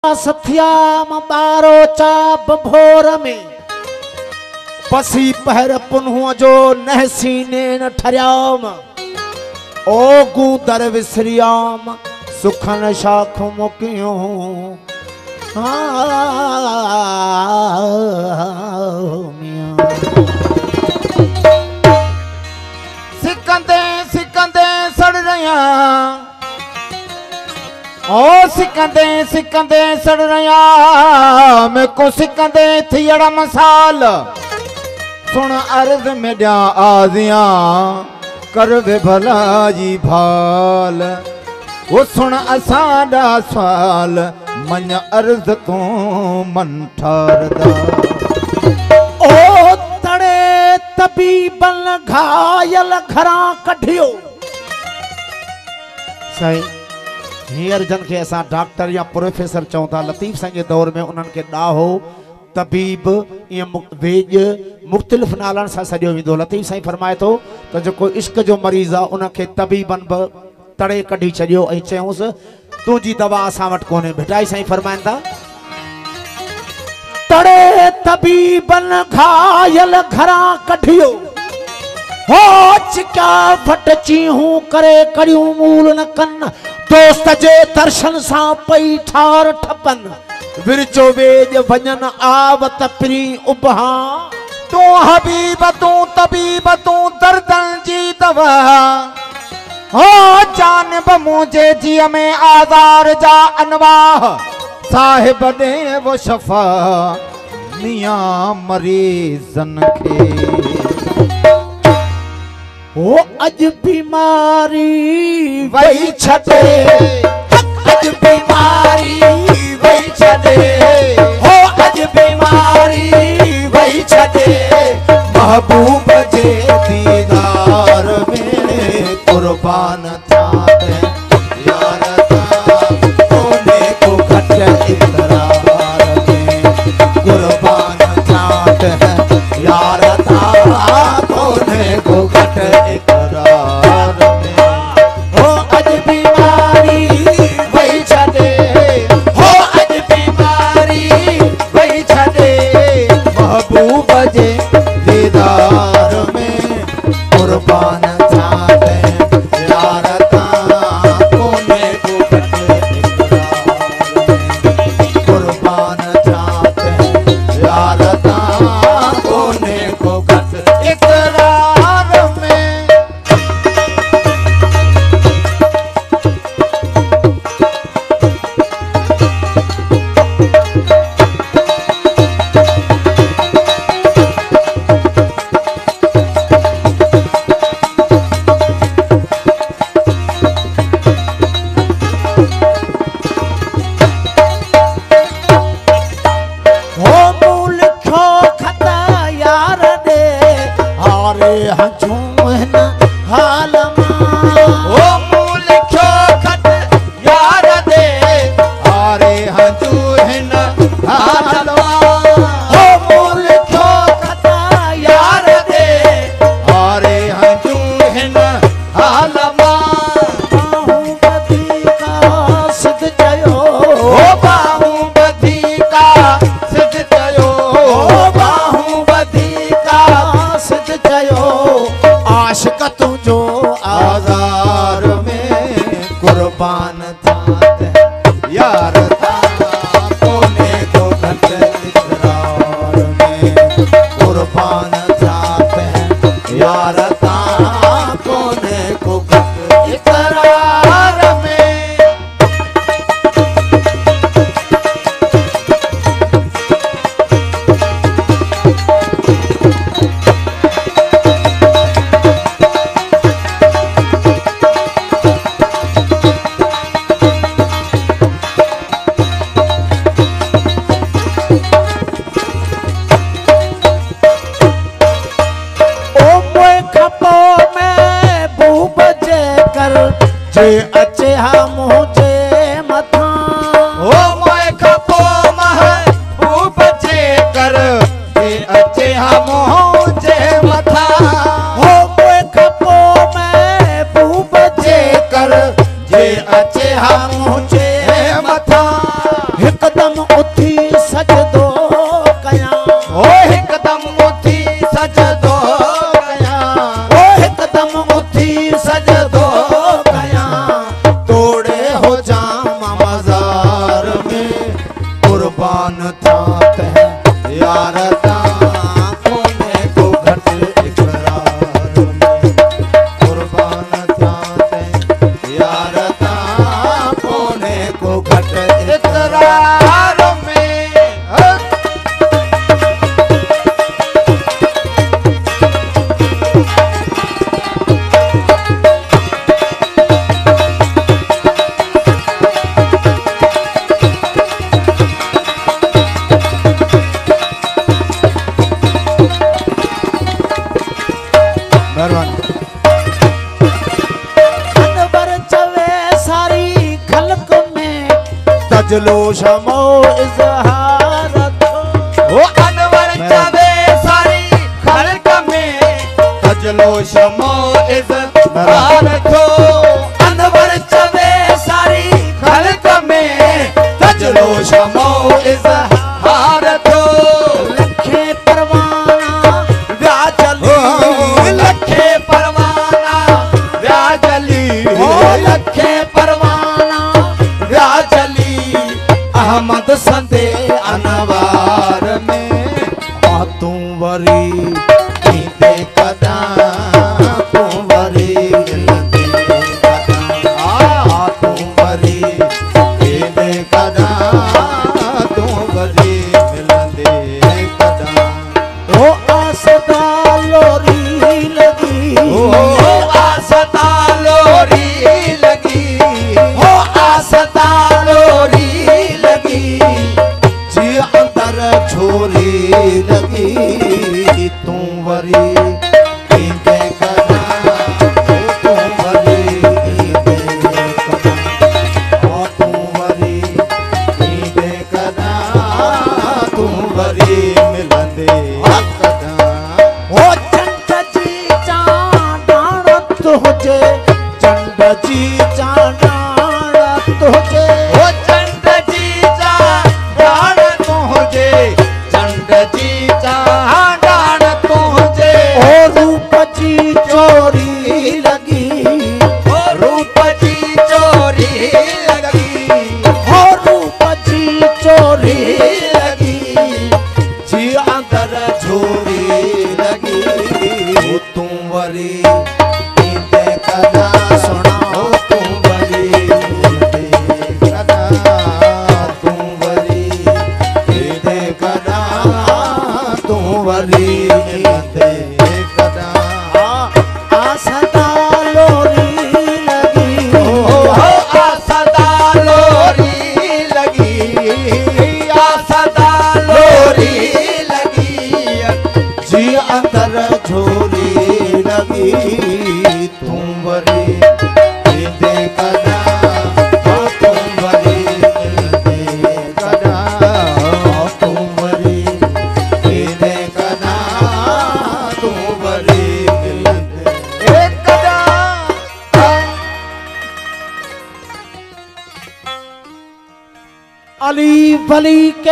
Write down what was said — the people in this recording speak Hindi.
सथियाम बारो चाप भोर में पसी पहर पुनः जो नहसीने न ठरियाम ओ गूदर विसरियाम सुखन शाख मुकियो सिकंदे सिकंदे सड़ रहा ओ सिकंदे सिकंदे सड़ रहा मैं को सिकंदे थियड़ा मसाल सुन अर्ज में जा आजिया कर वे भला जी भाल वो सुन असाडा सवाल मन अर्ज तू मन ठारदा ओ तड़े तबीबन घायल घरा कढियो सही हींअर जन के असां डॉक्टर या प्रोफेसर चऊं था लतीफ़ साईं जे दौर में उन्हनि खे ॾाहो तबीब ईअं वेज मुख़्तलिफ़ नालनि सां सॼो वेंदो। लतीफ़ साईं फरमाए थो त जेको इश्क जो मरीज़ आहे उनखे तबीबन बि तड़े कढी छॾियो ऐं चयूंसि तुंहिंजी दवा असां वटि कोन्हे। भिटाई साईं फरमाइनि था तड़े तबीबन घायल घरां कढियो हो चिका फट चीहूं करे करियूं मूल न कन दोस्त जे दर्शन सां पई ठार ठपन विरचो वेज वञन आवत प्री उबहा तू हबीब तू तबीब तू दर्दन जी दवा हो जानब मुझे जिय में आज़ार जा अनवाह साहिब दे वो शफा मियां मरीजन के ओ अज बीमारी वही छदे अज बीमारी वही छदे हो अज बीमारी वही छदे महबूब जे दीदार में कुर्बान था यार कोने को घट इकरार में कुर्बान था यार कोने को घट इकरार में हो अज बीमारी वही छदे हो अज बीमारी वही छदे महबूब जे दीदार में कुर्बान जाते यार कोने को घट इकरार में कुर्बान जाते यार कोने को घट इकरार में दरबार में तजलो शमो इजहार वो अनवर चवे सारी खल्क में तजलो शमो इजहार थो अनवर चवे सारी खल्क में तजलो शमो इजहार थो लखे परवाना व्याजली लखे परवाना व्याजली लखे परवाना व्याजली अहमद संदे अनवार में तू वरी दे कदा तू वरी मिलंदे तू वरी दे कदा तू वरी मिलंदे कदा ओ आसदा लोरी लगी ओ आसता लोरी लगी ओ आसता लोरी लगी जी अंदर छोरी लगी तू वरी दे कदा तू वरी दे कदा तू वरी दे कदा तू वरी मिलंदे कदा ओ चंड जी चांडाणत हुजे चंड जी चांडाणत हुजे ओ चंड जी चांडाण तुझे चंड जी चांडाण तुझे ओ रूप जी चोरी लगी ओ रूप जी चोरी लगी ओ रूप जी चोरी लगी जी अंदर छोरी लगी ओ तू वरी दे कदा सुनाओ तू वरी दे कदा तू वरी दे कदा तू वरी दे कदा आसदा लोरी लगी आसदा लोरी लगी आसदा लोरी लगी जी अंदर छोरी लगी तू वरी दे कदा तू वरी दे कदा तू वरी दे कदा तू वरी दे कदा अली वली के